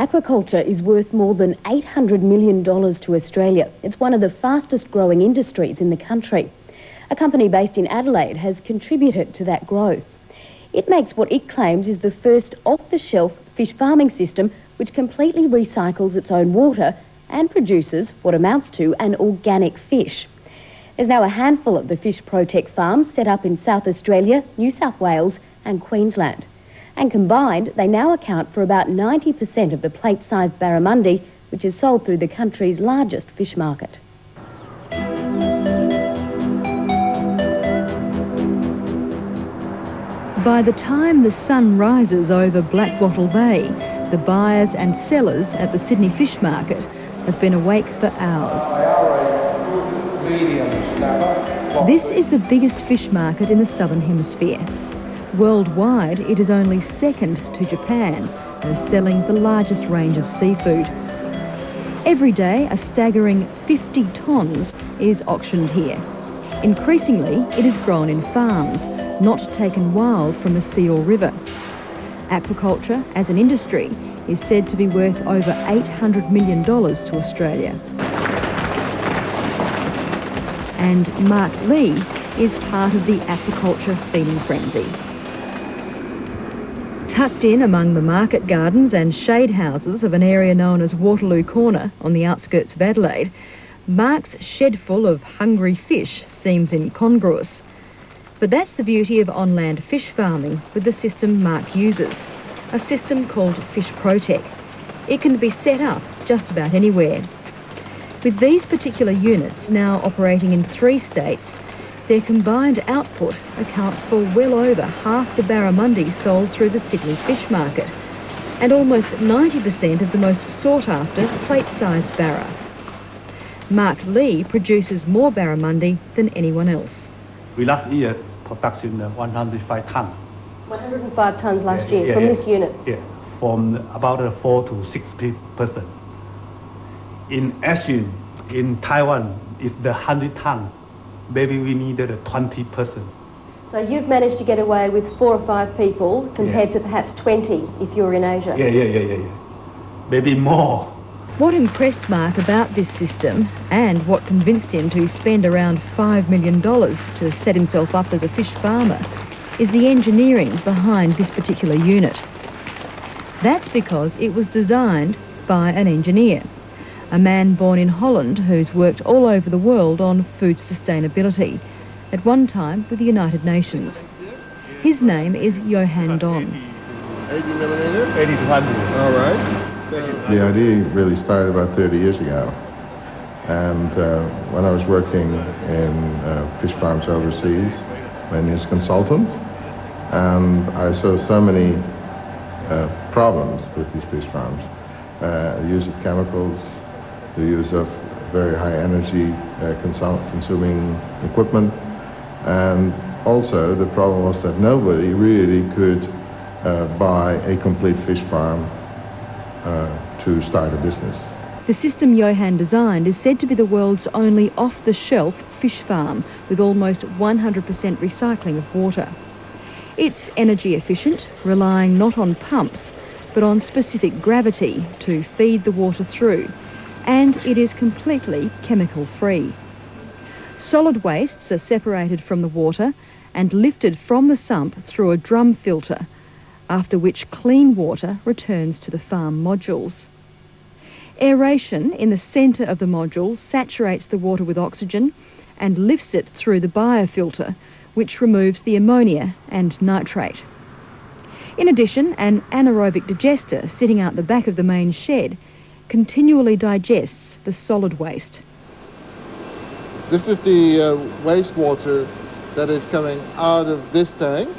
Aquaculture is worth more than $800 million to Australia. It's one of the fastest growing industries in the country. A company based in Adelaide has contributed to that growth. It makes what it claims is the first off-the-shelf fish farming system which completely recycles its own water and produces what amounts to an organic fish. There's now a handful of the fish Protech farms set up in South Australia, New South Wales and Queensland. And combined, they now account for about 90% of the plate-sized barramundi, which is sold through the country's largest fish market. By the time the sun rises over Blackwattle Bay, the buyers and sellers at the Sydney Fish Market have been awake for hours. This is the biggest fish market in the Southern Hemisphere. Worldwide, it is only second to Japan and is selling the largest range of seafood. Every day, a staggering 50 tonnes is auctioned here. Increasingly, it is grown in farms, not taken wild from a sea or river. Aquaculture, as an industry, is said to be worth over $800 million to Australia. And Mark Lee is part of the aquaculture feeding frenzy. Tucked in among the market gardens and shade houses of an area known as Waterloo Corner on the outskirts of Adelaide, Mark's shed full of hungry fish seems incongruous. But that's the beauty of on-land fish farming with the system Mark uses, a system called Fish Protech. It can be set up just about anywhere. With these particular units now operating in 3 states, their combined output accounts for well over half the barramundi sold through the Sydney Fish Market and almost 90% of the most sought-after plate-sized barra. Mark Lee produces more barramundi than anyone else. We last year production 105 tonnes. 105 tonnes last year from this unit? Yeah, from about 4 to 6 person. In Asian, in Taiwan, it's the 100 tonnes. Maybe we needed 20 person. So you've managed to get away with 4 or 5 people compared to perhaps 20 if you're in Asia? Yeah. Maybe more. What impressed Mark about this system and what convinced him to spend around $5 million to set himself up as a fish farmer is the engineering behind this particular unit. That's because it was designed by an engineer, a man born in Holland who's worked all over the world on food sustainability, at one time with the United Nations. His name is Johan Don. 80 millimeter? 80 to 100. All right. The idea really started about 30 years ago. And when I was working in fish farms overseas, mainly as a consultant, and I saw so many problems with these fish farms. The use of chemicals, the use of very high energy consuming equipment, and also the problem was that nobody really could buy a complete fish farm to start a business. The system Johan designed is said to be the world's only off-the-shelf fish farm with almost 100% recycling of water. It's energy efficient, relying not on pumps but on specific gravity to feed the water through, and it is completely chemical-free. Solid wastes are separated from the water and lifted from the sump through a drum filter, after which clean water returns to the farm modules. Aeration in the centre of the module saturates the water with oxygen and lifts it through the biofilter, which removes the ammonia and nitrate. In addition, an anaerobic digester sitting out the back of the main shed continually digests the solid waste. This is the wastewater that is coming out of this tank,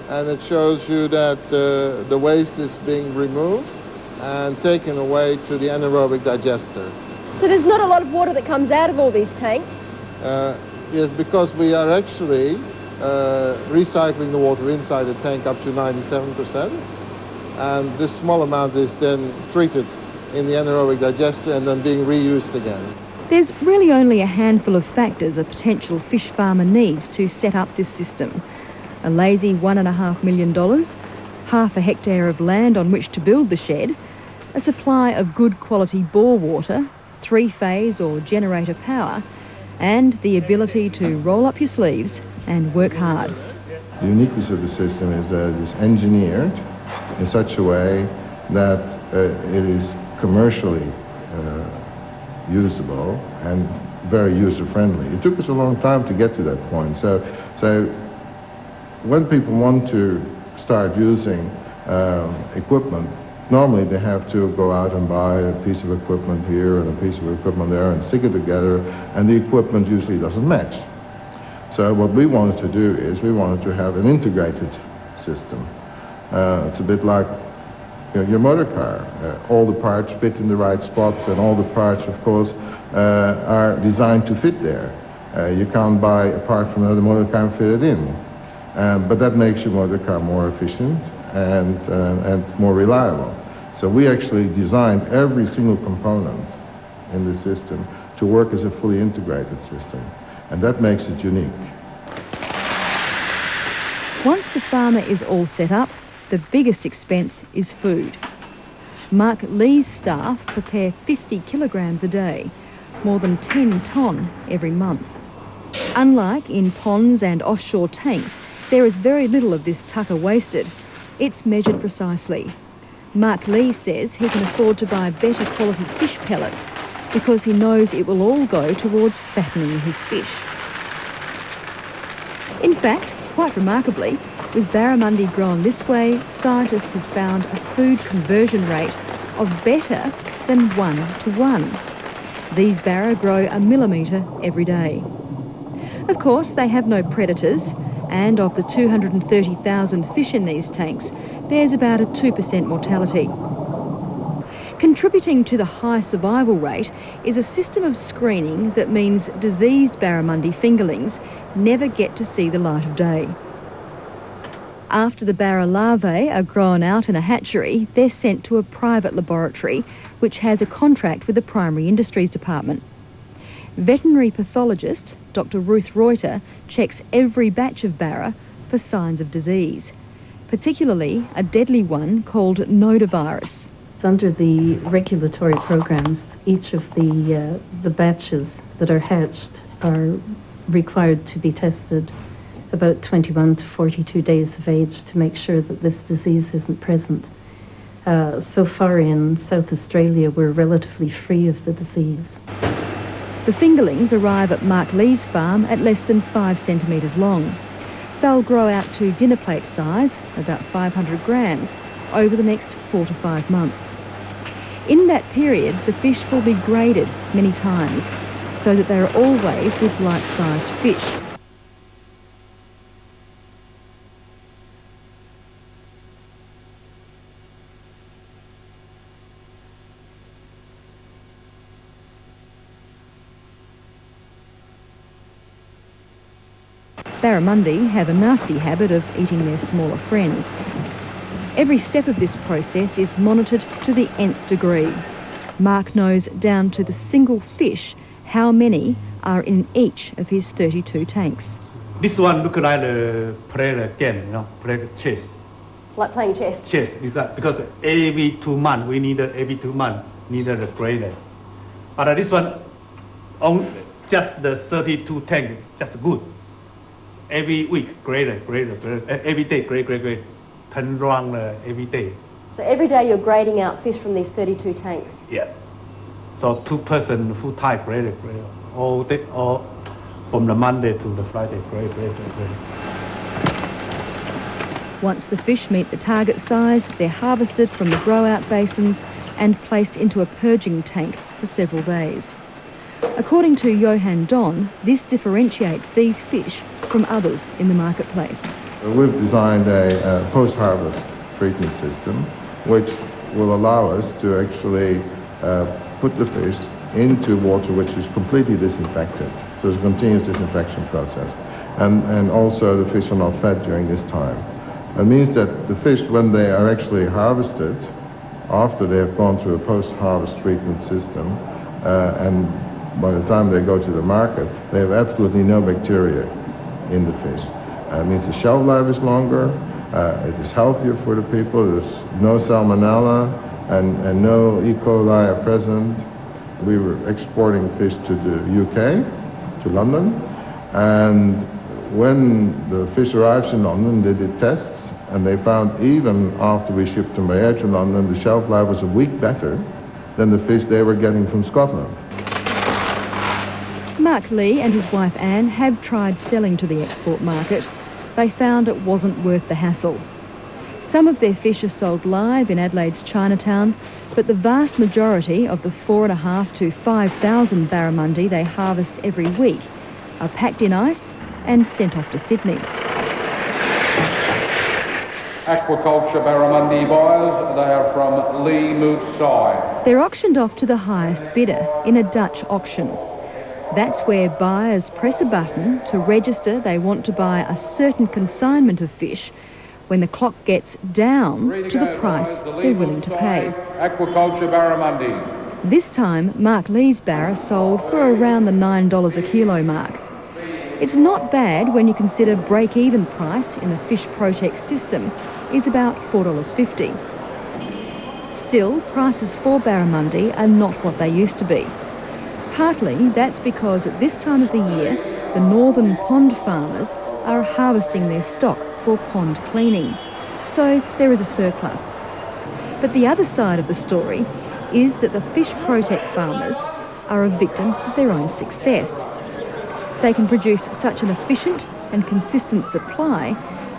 and it shows you that the waste is being removed and taken away to the anaerobic digester. So there's not a lot of water that comes out of all these tanks? Yes, because we are actually recycling the water inside the tank up to 97%, and this small amount is then treated in the anaerobic digester and then being reused again. There's really only a handful of factors a potential fish farmer needs to set up this system. A lazy $1.5 million, half a hectare of land on which to build the shed, a supply of good quality bore water, 3-phase or generator power, and the ability to roll up your sleeves and work hard. The uniqueness of the system is that it is engineered in such a way that it is commercially usable and very user-friendly. It took us a long time to get to that point. So when people want to start using equipment, normally they have to go out and buy a piece of equipment here and a piece of equipment there and stick it together, and the equipment usually doesn't match. So what we wanted to do is we wanted to have an integrated system. It's a bit like your motor car. All the parts fit in the right spots, and all the parts, of course, are designed to fit there. You can't buy a part from another motor car and fit it in. But that makes your motor car more efficient and more reliable. So we actually designed every single component in the system to work as a fully integrated system, and that makes it unique. Once the farmer is all set up, the biggest expense is food. Mark Lee's staff prepare 50 kilograms a day, more than 10 tonne every month. Unlike in ponds and offshore tanks, there is very little of this tucker wasted. It's measured precisely. Mark Lee says he can afford to buy better quality fish pellets because he knows it will all go towards fattening his fish. In fact, quite remarkably, with barramundi grown this way, scientists have found a food conversion rate of better than 1:1. These barra grow a millimetre every day. Of course, they have no predators, and of the 230,000 fish in these tanks, there's about a 2% mortality. Contributing to the high survival rate is a system of screening that means diseased barramundi fingerlings never get to see the light of day. After the barra larvae are grown out in a hatchery, they're sent to a private laboratory which has a contract with the Primary Industries Department. Veterinary pathologist Dr. Ruth Reuter checks every batch of barra for signs of disease, particularly a deadly one called nodavirus. Under the regulatory programs, each of the batches that are hatched are required to be tested about 21 to 42 days of age to make sure that this disease isn't present. So far in South Australia, we're relatively free of the disease. The fingerlings arrive at Mark Lee's farm at less than 5 centimetres long. They'll grow out to dinner plate size, about 500 grams, over the next 4 to 5 months. In that period, the fish will be graded many times so that they are always with like-sized fish. Barramundi have a nasty habit of eating their smaller friends. Every step of this process is monitored to the nth degree. Mark knows down to the single fish how many are in each of his 32 tanks. This one look like the play the game, play the chess. Like playing chess? Chess, because every 2 months, we need every 2 months, need the grader. But this one, just the 32 tank, just good. Every week, grader. Every day, grade. Turn around every day. So every day you're grading out fish from these 32 tanks? Yeah. So 2 person full-time grader. All day, all from the Monday to the Friday, grade. Once the fish meet the target size, they're harvested from the grow-out basins and placed into a purging tank for several days. According to Johan Don, this differentiates these fish from others in the marketplace. We've designed a post-harvest treatment system which will allow us to actually put the fish into water which is completely disinfected. So it's a continuous disinfection process. And also the fish are not fed during this time. That means that the fish, when they are actually harvested, after they have gone through a post-harvest treatment system, and by the time they go to the market, they have absolutely no bacteria in the fish. It means the shelf life is longer, it is healthier for the people, there's no salmonella, and no E. coli are present. We were exporting fish to the UK, to London, and when the fish arrives in London, they did tests, and they found even after we shipped them by air to London, the shelf life was a week better than the fish they were getting from Scotland. Mark Lee and his wife Anne have tried selling to the export market. They found it wasn't worth the hassle. Some of their fish are sold live in Adelaide's Chinatown, but the vast majority of the 4,500 to 5,000 barramundi they harvest every week are packed in ice and sent off to Sydney. Aquaculture barramundi buyers, they are from Lee Moot Side. They're auctioned off to the highest bidder in a Dutch auction. That's where buyers press a button to register they want to buy a certain consignment of fish when the clock gets down to the price they're willing to pay. Aquaculture barramundi. This time, Mark Lee's barra sold for around the $9 a kilo mark. It's not bad when you consider break-even price in the Fish Protech system is about $4.50. Still, prices for barramundi are not what they used to be. Partly that's because at this time of the year, the northern pond farmers are harvesting their stock for pond cleaning. So there is a surplus. But the other side of the story is that the Fish Protech farmers are a victim of their own success. They can produce such an efficient and consistent supply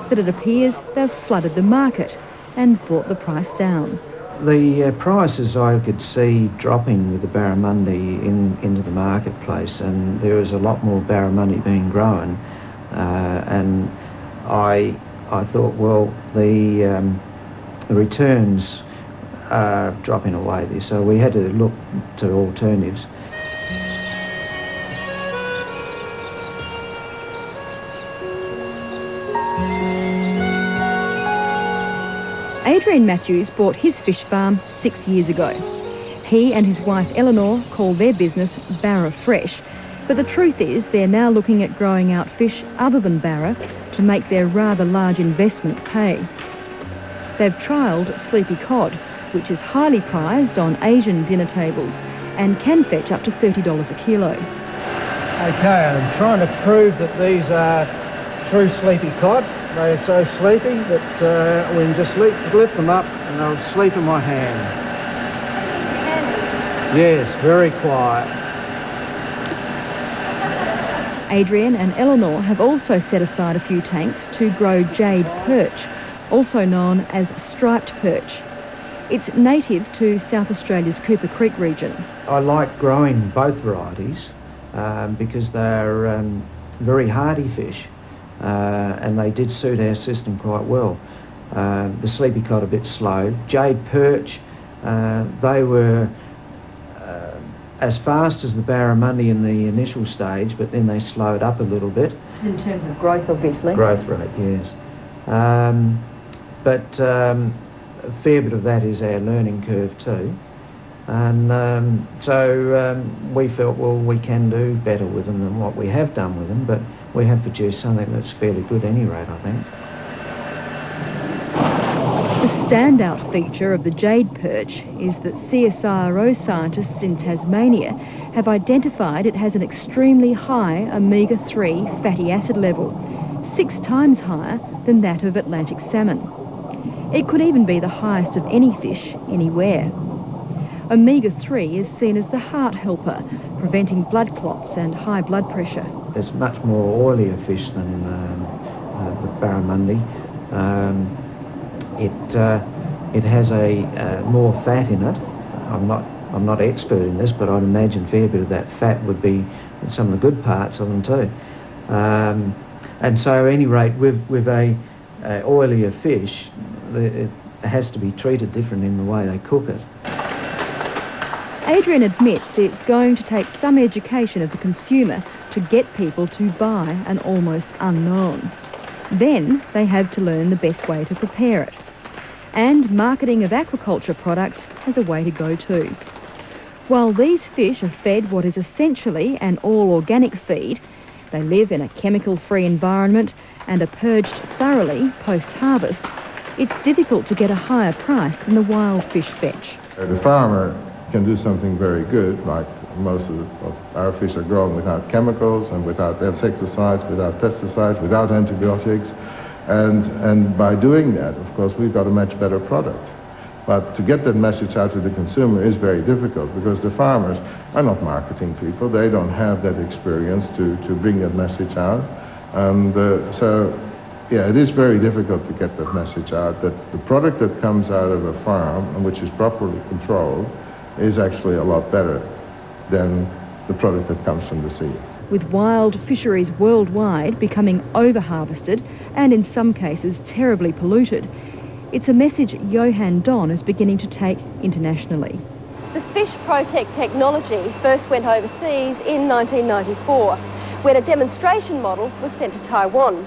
that it appears they've flooded the market and brought the price down. The prices I could see dropping with the barramundi into the marketplace, and there is a lot more barramundi being grown, and I thought, well, the returns are dropping away there, so we had to look to alternatives. Adrian Matthews bought his fish farm 6 years ago. He and his wife Eleanor call their business Barra Fresh, but the truth is they're now looking at growing out fish other than barra to make their rather large investment pay. They've trialled sleepy cod, which is highly prized on Asian dinner tables and can fetch up to $30 a kilo. Okay, I'm trying to prove that these are true sleepy cod. They're so sleepy that we can just lift them up and they'll sleep in my hand. Yes, very quiet. Adrian and Eleanor have also set aside a few tanks to grow jade perch, also known as striped perch. It's native to South Australia's Cooper Creek region. I like growing both varieties because they're very hardy fish. And they did suit our system quite well. The sleepy cod a bit slow. Jade perch, they were as fast as the barramundi in the initial stage, but then they slowed up a little bit. In terms of growth, obviously. Growth rate, yes. But a fair bit of that is our learning curve too. And so we felt, well, we can do better with them than what we have done with them, but we have produced something that's fairly good at any rate, I think. The standout feature of the jade perch is that CSIRO scientists in Tasmania have identified it has an extremely high omega-3 fatty acid level, 6 times higher than that of Atlantic salmon. It could even be the highest of any fish anywhere. Omega-3 is seen as the heart helper, preventing blood clots and high blood pressure. It's much more oilier fish than the barramundi. It has a more fat in it. I'm not expert in this, but I'd imagine a fair bit of that fat would be in some of the good parts of them too. And so, at any rate, with a oilier fish, it has to be treated different in the way they cook it. Adrian admits it's going to take some education of the consumer to get people to buy an almost unknown. Then they have to learn the best way to prepare it. And marketing of aquaculture products has a way to go too. While these fish are fed what is essentially an all-organic feed, they live in a chemical-free environment and are purged thoroughly post-harvest, it's difficult to get a higher price than the wild fish fetch. The farmer can do something very good, like most of our fish are grown without chemicals and without insecticides, without pesticides, without antibiotics. And by doing that, of course, we've got a much better product. But to get that message out to the consumer is very difficult because the farmers are not marketing people. They don't have that experience to bring that message out. And so, yeah, it is very difficult to get that message out that the product that comes out of a farm and which is properly controlled is actually a lot better than the product that comes from the sea. With wild fisheries worldwide becoming over-harvested and in some cases terribly polluted, it's a message Johan Don is beginning to take internationally. The fish Protech technology first went overseas in 1994, when a demonstration model was sent to Taiwan.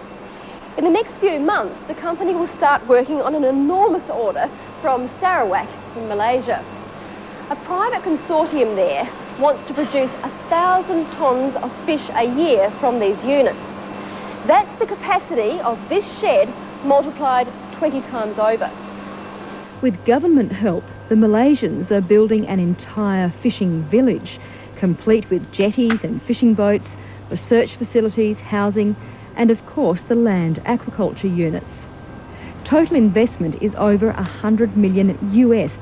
In the next few months, the company will start working on an enormous order from Sarawak in Malaysia. A private consortium there wants to produce 1,000 tonnes of fish a year from these units. That's the capacity of this shed multiplied 20 times over. With government help, the Malaysians are building an entire fishing village, complete with jetties and fishing boats, research facilities, housing, and of course the land aquaculture units. Total investment is over $100 million US.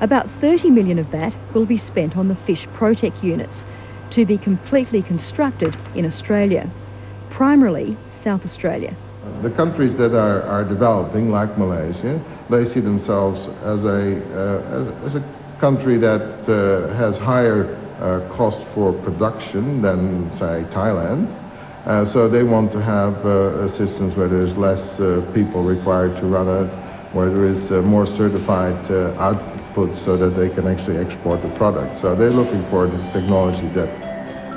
About 30 million of that will be spent on the fish Protech units, to be completely constructed in Australia, primarily South Australia. The countries that are developing, like Malaysia, they see themselves as a country that has higher cost for production than, say, Thailand. So they want to have systems where there's less people required to run it, where there is more certified output so that they can actually export the product. So they're looking for the technology that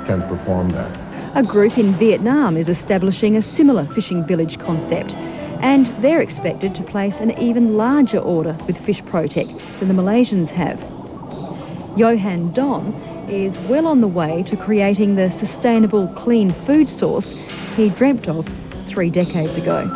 can perform that. A group in Vietnam is establishing a similar fishing village concept, and they're expected to place an even larger order with Fish Protech than the Malaysians have. Johan Don is well on the way to creating the sustainable, clean food source he dreamt of 3 decades ago.